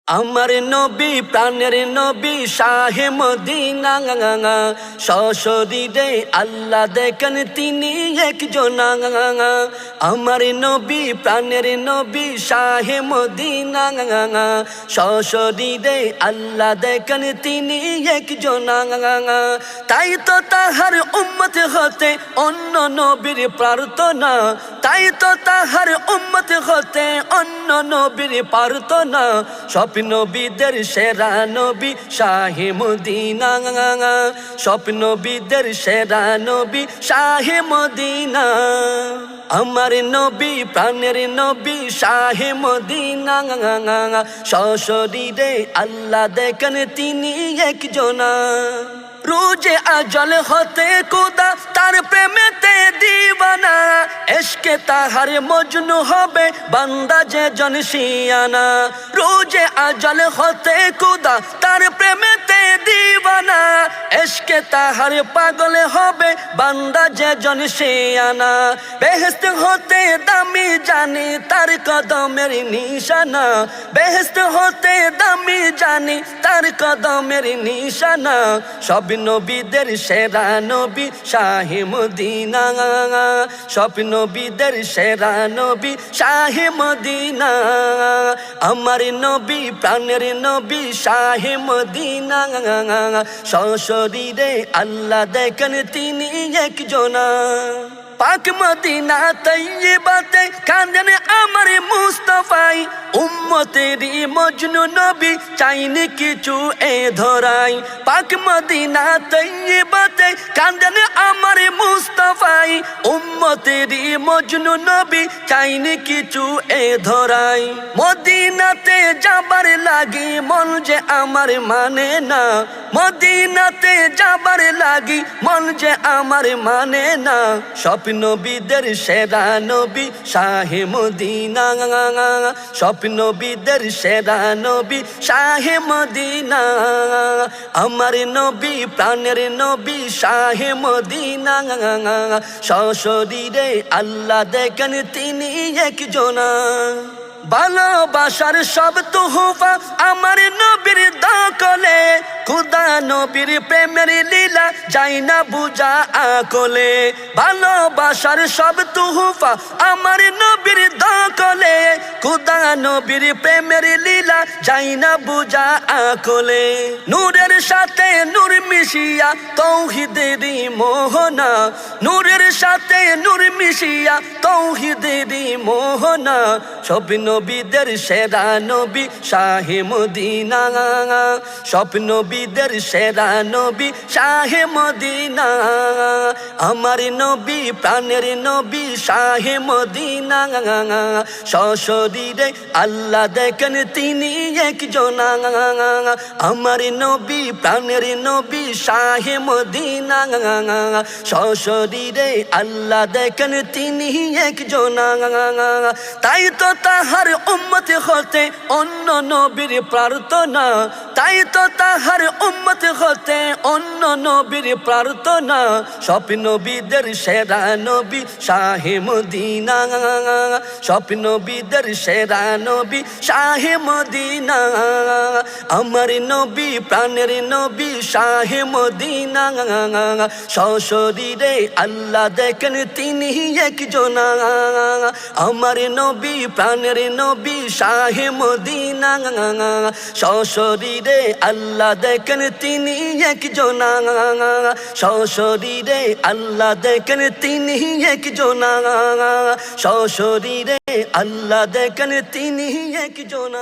আমার নবী প্রাণের নবী শাহে মদিনা সশরীরে আল্লাহ দেখেন তিনি একজন। আমার নবী প্রাণের নবী শাহে মদিনা সশরীরে আল্লাহ দেখেন তিনি একজন। তাই তো তাহার উম্মত হতে অন্য নবীর প্রার্থনা, তাই তো তাহার উম্মত হতে অন্য নবীর প্রার্থনা। সব নবীদের সেরা নবী শাহে মদিনা, সব নবীদের সেরা নবী শাহে মদিনা। আমার নবী প্রাণের নবী শাহে মদিনা সশরীরে আল্লাহ দেখেন তিনি একজন। রোজে আজল হতে খোদা তার প্রেমেতে দিবানা, এশকে তাহার মজনু হবে বান্দা যে জনশিয়ানা। রোজে আজল হতে খোদা তার প্রেমেতে দিবানা, এশকে তাহার পাগল হবে বান্দা যে জনশিয়ানা। বেহেশত হতে দামি জানি তার কদমের নিশানা, বেহেশত হতে দামি জানি তার কদমের নিশানা। সব নবীদের সেরা নবী শাহে মদিনা, সব নবীদের সেরা নবী শাহে মদিনা। আমার নবী প্রাণের নবী শাহে মদিনা সশরীরে আল্লাহ দেখেন তিনি একজন। পাক মদিনা তৈয়বাতে কাঁদেন আমার মুস্তাফাই, উম্মতেরই মজনু নবী চাইনি কিছু এ ধরাই। পাক মদিনা তৈয়বাতে কাঁদেন আমার মুস্তাফাই, উম্মতেরই মজনু নবী চাইনি কিছু এ ধরাই। মদিনাতে যাবার লাগি মন যে আমার মানে না, মদিনাতে যাবার লাগি মন যে আমার মানে না। সব নবীদের সেরা নবী শাহে মদিনা, সব নবীদের সেরা নবী শাহে মদিনা। আমার নবী প্রাণের নবী শাহে মদিনা সশরীরে আল্লাহ দেখেন তিনি একজন। ভালোবাসার সব তোহফা আমার নবীর দখলে, খুদা নবীর প্রেমের লীলা যাই না বুঝা আকলে। ভালোবাসার সব তোহফা আমার নবীর দখলে, খুদা নবীর প্রেমের লীলা যাই না বুঝা আকলে। নূরের সাথে নূর মিশিয়া তৌহিদেরই মোহনা, নূরের সাথে নূর মিশিয়া তৌহিদেরই মোহনা। সব নবীদের সেরা নবী শাহে মদিনা, সব নবীদের সেরা নবী শাহে মদিনা। আমার নবী প্রাণের নবী শাহে মদিনা সশরীরে আল্লাহ দেখেন তিনি একজন। আমার নবী প্রাণের নবী শাহে মদিনা সশরীরে আল্লাহ দেখেন তিনি একজন। তাই তো তাহার উম্মত হতে অন্য নবীর প্রার্থনা, তাই তো তাহার উম্মত হতে অন্য নবীর প্রার্থনা। সব নবীদের সেরা নবী শাহে মদিনা, সব নবীদের সেরা নবী শাহে মদিনা। আমার নবী প্রাণের নবী শাহে মদিনা সশরীরে আল্লাহ দেখেন তিনি একজন। আমার নবী প্রাণের নবী শাহে মদিনা সশরীরে আল্লাহ দেখেন তিনি একজন, সশরীরে আল্লাহ দেখেন তিনি একজন, সশরীরে আল্লাহ দেখেন তিনি একজন।